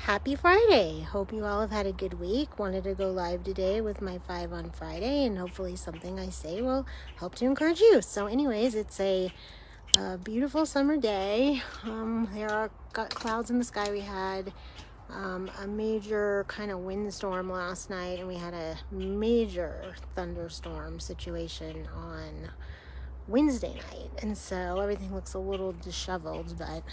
Happy Friday. Hope you all have had a good week. Wanted to go live today with my 5 on Friday, and hopefully something I say will help to encourage you. So anyways, it's a beautiful summer day. There are clouds in the sky. We had a major kind of windstorm last night, and we had a major thunderstorm situation on Wednesday night, and so everything looks a little disheveled, but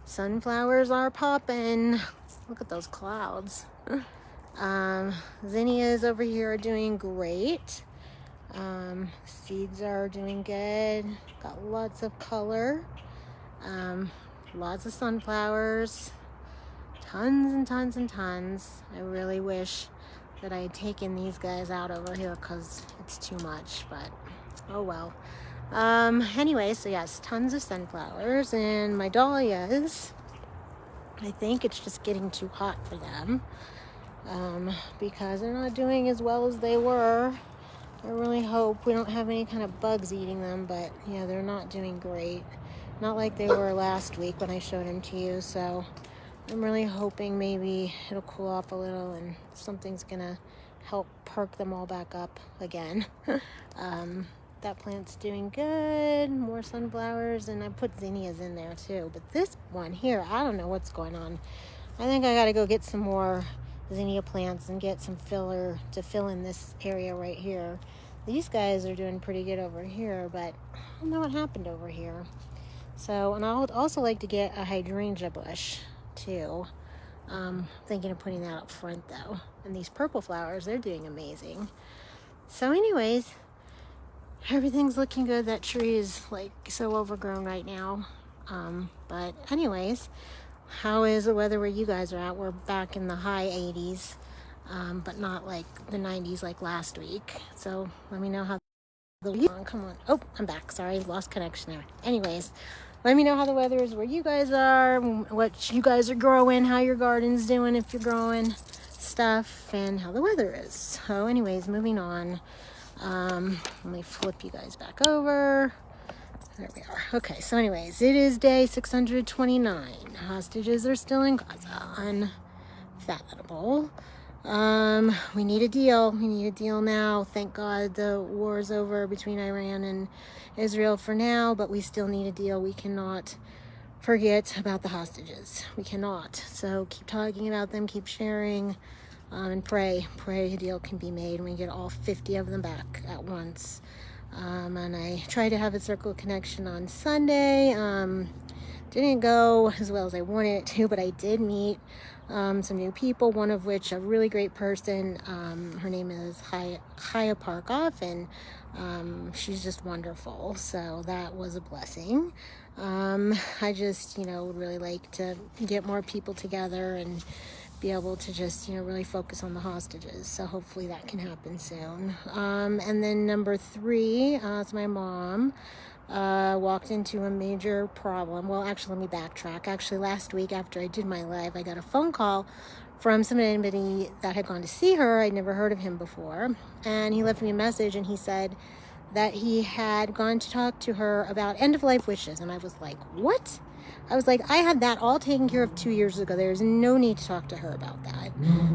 sunflowers are popping. Look at those clouds. Zinnias over here are doing great. Seeds are doing good. Got lots of color. Lots of sunflowers. Tons and tons and tons. I really wish that I had taken these guys out over here because it's too much, but oh well. Anyway, so yes, tons of sunflowers, and my dahlias, I think it's just getting too hot for them, because they're not doing as well as they were. I really hope we don't have any kind of bugs eating them, but yeah, they're not doing great. Not like they were last week when I showed them to you, so I'm really hoping maybe it'll cool off a little and something's gonna help perk them all back up again. That plant's doing good. More sunflowers, and I put zinnias in there too. But this one here, I don't know what's going on. I think I gotta go get some more zinnia plants and get some filler to fill in this area right here. These guys are doing pretty good over here, but I don't know what happened over here. So, and I would also like to get a hydrangea bush too. Thinking of putting that up front though. And these purple flowers, they're doing amazing. So anyways, everything's looking good. That tree is like so overgrown right now. But anyways, how is the weather where you guys are at? We're back in the high 80s, but not like the 90s like last week. So let me know how come on. Oh, I'm back. Sorry, lost connection there. Anyways, let me know how the weather is where you guys are, what you guys are growing, how your garden's doing if you're growing stuff, and how the weather is. So anyways, moving on. Let me flip you guys back over. There we are. Okay, so anyways, it is day 629. Hostages are still in Gaza. Unfathomable. We need a deal. We need a deal now. Thank God the war is over between Iran and Israel for now, but we still need a deal. We cannot forget about the hostages. We cannot. So keep talking about them, keep sharing. And pray a deal can be made and we get all 50 of them back at once. And I tried to have a circle connection on Sunday. Didn't go as well as I wanted it to, but I did meet some new people, one of which a really great person. Her name is Chaya Parkoff, and she's just wonderful. So that was a blessing. I just, would really like to get more people together and be able to just, really focus on the hostages. So hopefully that can happen soon. And then number 3, it's my mom. Walked into a major problem. Well, actually, let me backtrack. Actually, last week after I did my live, I got a phone call from somebody that had gone to see her. I'd never heard of him before. And he left me a message, and he said that he had gone to talk to her about end-of-life wishes. And I was like, what? I was like, I had that all taken care of 2 years ago. There's no need to talk to her about that.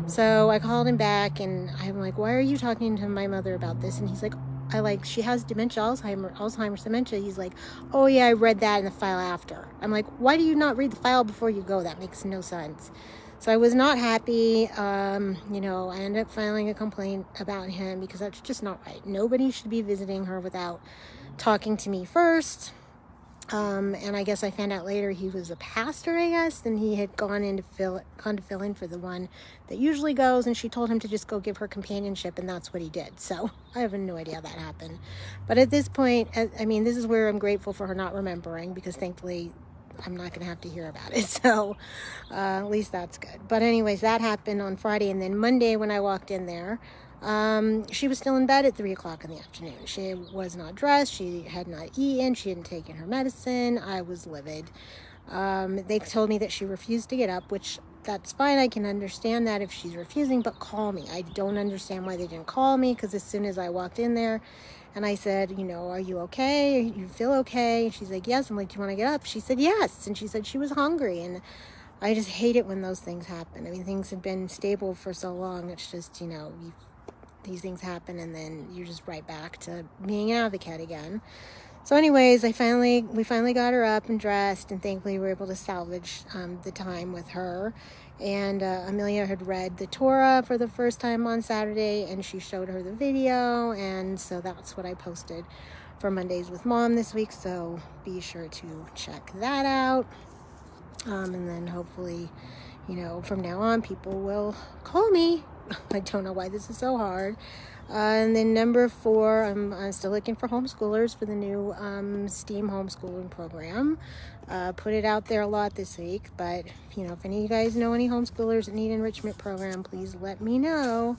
So I called him back, and I'm like, why are you talking to my mother about this? And he's like, she has dementia, Alzheimer's dementia. He's like, oh yeah, I read that in the file after. I'm like, why do you not read the file before you go? That makes no sense. So I was not happy. I ended up filing a complaint about him because that's just not right. Nobody should be visiting her without talking to me first. And I guess I found out later he was a pastor, I guess, and he had gone to fill in for the one that usually goes, and she told him to just go give her companionship, and that's what he did. So I have no idea how that happened. But at this point, this is where I'm grateful for her not remembering, because thankfully I'm not going to have to hear about it. So at least that's good. But anyways, that happened on Friday, and then Monday when I walked in there, she was still in bed at 3 o'clock in the afternoon. She was not dressed. She had not eaten. She hadn't taken her medicine. I was livid. They told me that she refused to get up, which that's fine. I can understand that if she's refusing, but call me. I don't understand why they didn't call me, because as soon as I walked in there and I said, are you okay? You feel okay? And she's like, yes. I'm like, do you want to get up? She said, yes. And she said she was hungry. And I just hate it when those things happen. I mean, things have been stable for so long. It's just, these things happen and then you're just right back to being an advocate again. So anyways, we finally got her up and dressed, and thankfully we were able to salvage the time with her. And Emilia had read the Torah for the first time on Saturday, and she showed her the video, and so that's what I posted for Mondays with Mom this week. So be sure to check that out. And then hopefully, from now on, people will call me. I don't know why this is so hard. And then number 4, I'm still looking for homeschoolers for the new STEAM homeschooling program. Put it out there a lot this week, but if any of you guys know any homeschoolers that need enrichment program, please let me know.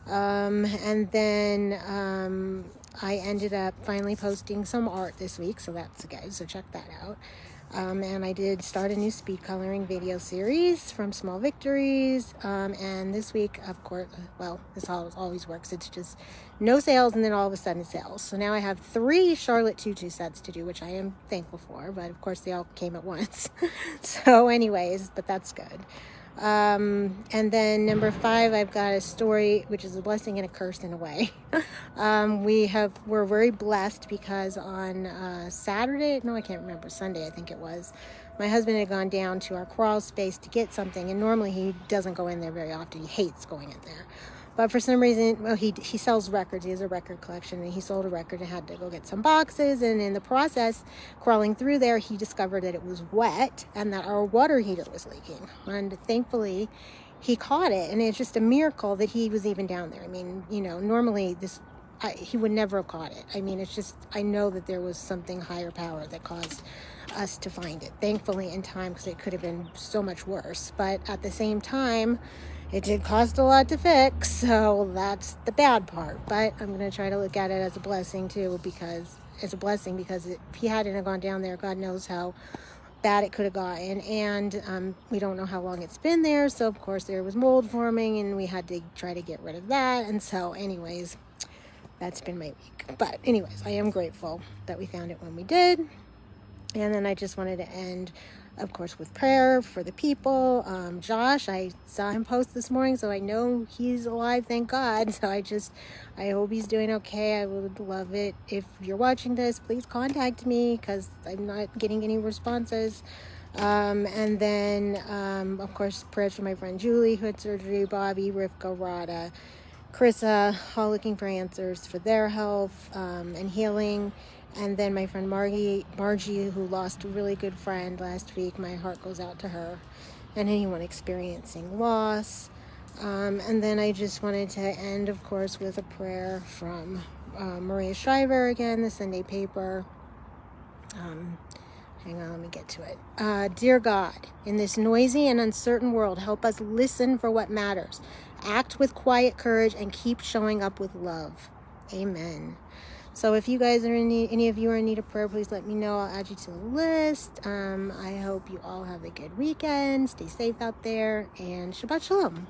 And then I ended up finally posting some art this week, so that's good, so check that out. And I did start a new speed coloring video series from Small Victories. And this week, of course, this always works. It's just no sales and then all of a sudden sales. So now I have 3 Charlotte Tutu sets to do, which I am thankful for. But of course, they all came at once. So anyways, but that's good. And then number 5, I've got a story, which is a blessing and a curse in a way. We're very blessed because on Sunday, I think it was, my husband had gone down to our crawl space to get something, and normally he doesn't go in there very often. He hates going in there. But for some reason, he sells records. He has a record collection, and he sold a record and had to go get some boxes. And in the process, crawling through there, he discovered that it was wet and that our water heater was leaking. And thankfully, he caught it. And it's just a miracle that he was even down there. I mean, normally he would never have caught it. I mean, it's just, I know that there was something higher power that caused us to find it. Thankfully in time, because it could have been so much worse. But at the same time, it did cost a lot to fix, so that's the bad part. But I'm going to try to look at it as a blessing too, because if he hadn't gone down there, God knows how bad it could have gotten. And we don't know how long it's been there, so of course there was mold forming, and we had to try to get rid of that. And so anyways, that's been my week. But anyways, I am grateful that we found it when we did. And then I just wanted to end, of course, with prayer for the people. Josh, I saw him post this morning, so I know he's alive, thank God. So I hope he's doing okay. I would love it. If you're watching this, please contact me, because I'm not getting any responses. And then, of course, prayers for my friend Julie, who had surgery, Bobby, Rivka, Rada, Carissa, all looking for answers for their health and healing. And then my friend Margie, who lost a really good friend last week. My heart goes out to her and anyone experiencing loss. And then I just wanted to end, of course, with a prayer from Maria Shriver again, the Sunday paper. Hang on, let me get to it. Dear God, in this noisy and uncertain world, help us listen for what matters. Act with quiet courage and keep showing up with love. Amen. So if you guys are any of you are in need of prayer, please let me know. I'll add you to the list. I hope you all have a good weekend. Stay safe out there, and Shabbat Shalom.